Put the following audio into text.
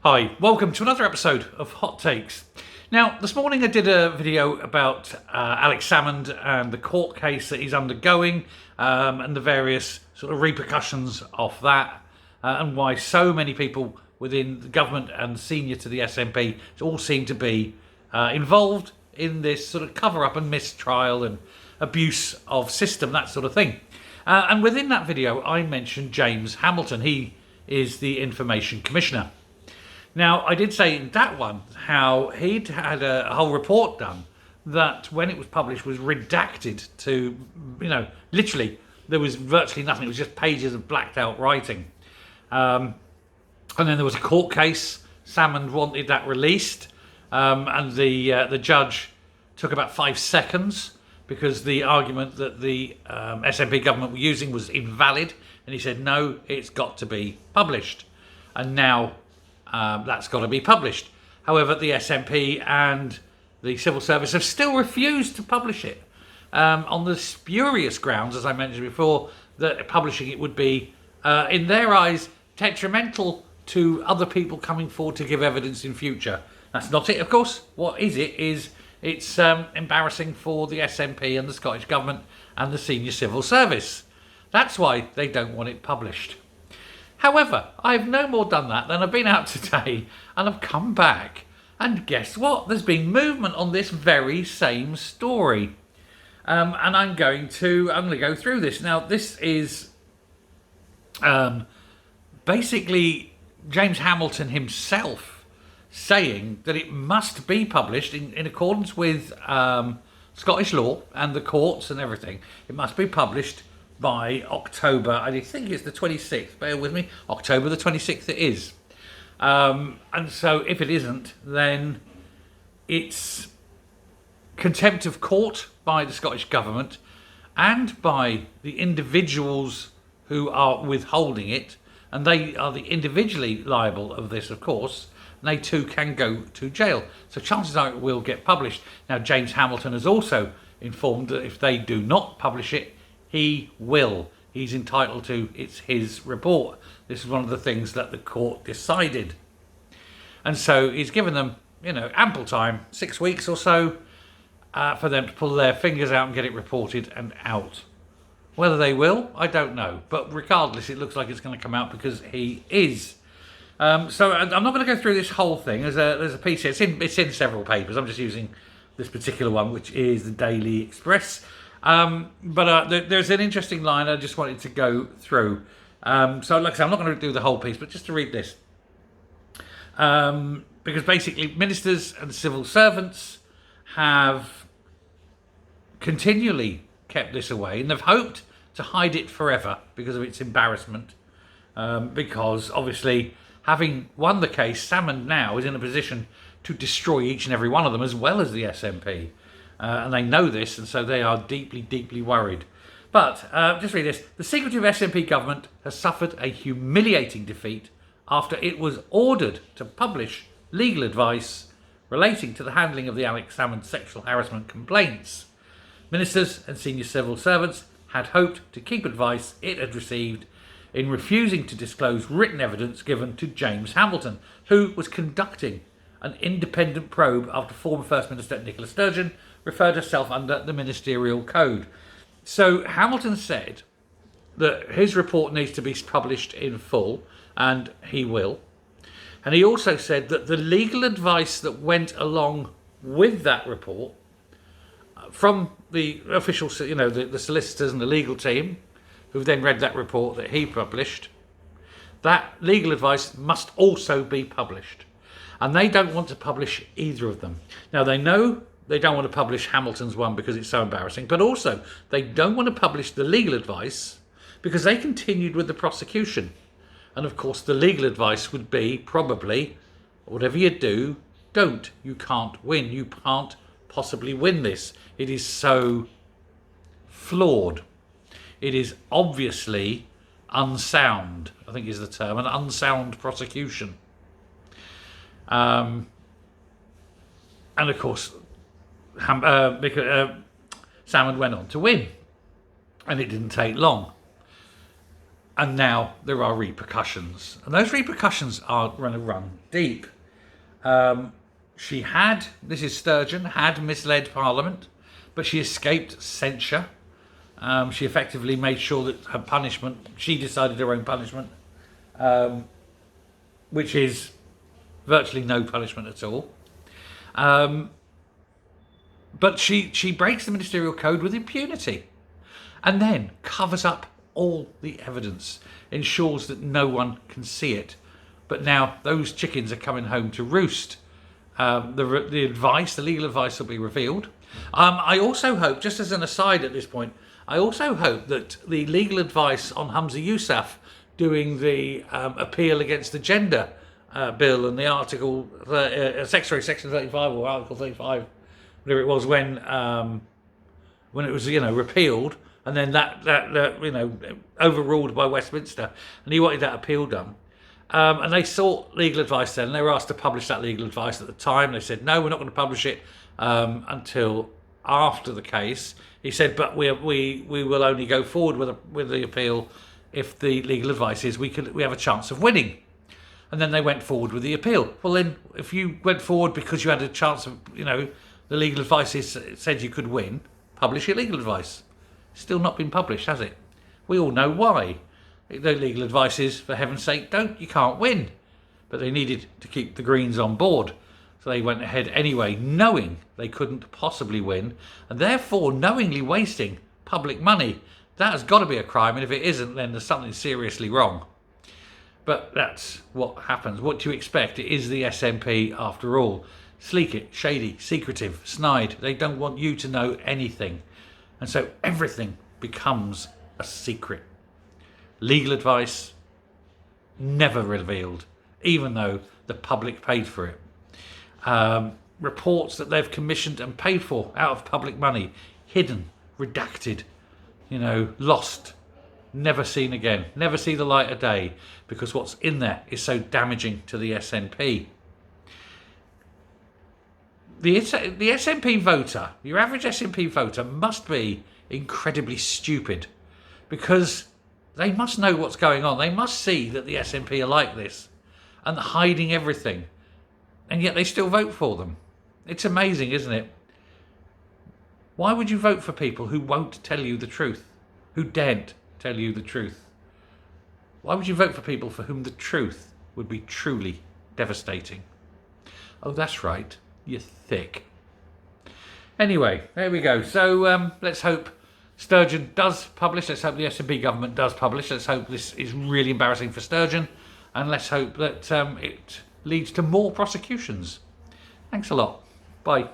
Hi, welcome to another episode of Hot Takes. Now, this morning I did a video about Alex Salmond and the court case that he's undergoing and the various sort of repercussions of that and why so many people within the government and senior to the SNP all seem to be involved in this sort of cover-up and mistrial and abuse of system, that sort of thing. And within that video, I mentioned James Hamilton. He is the Information Commissioner. Now, I did say in that one how he'd had a whole report done that when it was published was redacted to, literally there was virtually nothing. It was just pages of blacked out writing. And then there was a court case. Salmond wanted that released. And the judge took about 5 seconds because the argument that the SNP government were using was invalid. And he said, no, it's got to be published. And now that's got to be published. However, the SNP and the civil service have still refused to publish it on the spurious grounds, as I mentioned before, that publishing it would be, in their eyes, detrimental to other people coming forward to give evidence in future. That's not it, of course. What is it? It's embarrassing for the SNP and the Scottish Government and the senior civil service. That's why they don't want it published. However, I've no more done that than I've been out today and I've come back. And guess what? There's been movement on this very same story. And I'm going to go through this. Now, this is basically James Hamilton himself saying that it must be published in accordance with Scottish law and the courts and everything. It must be published by October, I think it's the 26th, bear with me, October the 26th it is. And so if it isn't, then it's contempt of court by the Scottish Government and by the individuals who are withholding it, and they are the individually liable of this, of course, and they too can go to jail. So chances are it will get published. Now, James Hamilton has also informed that if they do not publish it, he will. He's entitled to. It's his report. This is one of the things that the court decided. And so he's given them, ample time, 6 weeks or so, for them to pull their fingers out and get it reported and out. Whether they will, I don't know. But regardless, it looks like it's going to come out because he is. So I'm not going to go through this whole thing. There's a piece here. It's in several papers. I'm just using this particular one, which is the Daily Express. But there's an interesting line I just wanted to go through. So like I say, I'm not going to do the whole piece, but just to read this. Because basically ministers and civil servants have continually kept this away and they've hoped to hide it forever because of its embarrassment. Because obviously, having won the case, Salmond now is in a position to destroy each and every one of them as well as the SNP. And they know this, and so they are deeply, deeply worried. But, just read this. The secretive SNP government has suffered a humiliating defeat after it was ordered to publish legal advice relating to the handling of the Alex Salmond sexual harassment complaints. Ministers and senior civil servants had hoped to keep advice it had received in refusing to disclose written evidence given to James Hamilton, who was conducting an independent probe after former First Minister Nicola Sturgeon referred herself under the ministerial code. So Hamilton said that his report needs to be published in full, and he will. And he also said that the legal advice that went along with that report from the official, the solicitors and the legal team, who then read that report that he published, that legal advice must also be published. And they don't want to publish either of them. Now, they know they don't want to publish Hamilton's one because it's so embarrassing, but also they don't want to publish the legal advice because they continued with the prosecution. And of course, the legal advice would be probably, whatever you do, don't. You can't win. You can't possibly win this. It is so flawed. It is obviously unsound, I think is the term, an unsound prosecution. And of course, Salmond went on to win, and it didn't take long. And now there are repercussions. And those repercussions are going to run deep. This is Sturgeon, had misled Parliament, but she escaped censure. She effectively made sure that her punishment, she decided her own punishment, which is virtually no punishment at all. But she breaks the ministerial code with impunity and then covers up all the evidence, ensures that no one can see it. But now those chickens are coming home to roost. The legal advice will be revealed. I also hope, just as an aside at this point, I also hope that the legal advice on Humza Yousaf doing the appeal against the gender bill and the section 35 or article 35, whatever it was, when it was repealed and then that overruled by Westminster, and he wanted that appeal done. And they sought legal advice then, and they were asked to publish that legal advice at the time. They said, no, we're not going to publish it until after the case. He said, but we will only go forward with the appeal if the legal advice is we have a chance of winning. And then they went forward with the appeal. Well, then, if you went forward because you had a chance of, the legal advice said you could win, publish your legal advice. Still not been published, has it? We all know why. The legal advice is, for heaven's sake, you can't win. But they needed to keep the Greens on board. So they went ahead anyway, knowing they couldn't possibly win, and therefore knowingly wasting public money. That has got to be a crime, and if it isn't, then there's something seriously wrong. But that's what happens. What do you expect? It is the SNP after all. Sleek it, shady, secretive, snide. They don't want you to know anything. And so everything becomes a secret. Legal advice never revealed, even though the public paid for it. Reports that they've commissioned and paid for out of public money, hidden, redacted, lost, never seen again, never see the light of day, because what's in there is so damaging to the SNP. The SNP voter, your average SNP voter, must be incredibly stupid, because they must know what's going on. They must see that the SNP are like this and hiding everything, and yet they still vote for them. It's amazing, isn't it? Why would you vote for people who won't tell you the truth, who daren't tell you the truth? Why would you vote for people for whom the truth would be truly devastating? Oh, that's right, you're thick. Anyway, there we go. So let's hope Sturgeon does publish. Let's hope the SNP government does publish. Let's hope this is really embarrassing for Sturgeon, and let's hope that it leads to more prosecutions. Thanks a lot. Bye.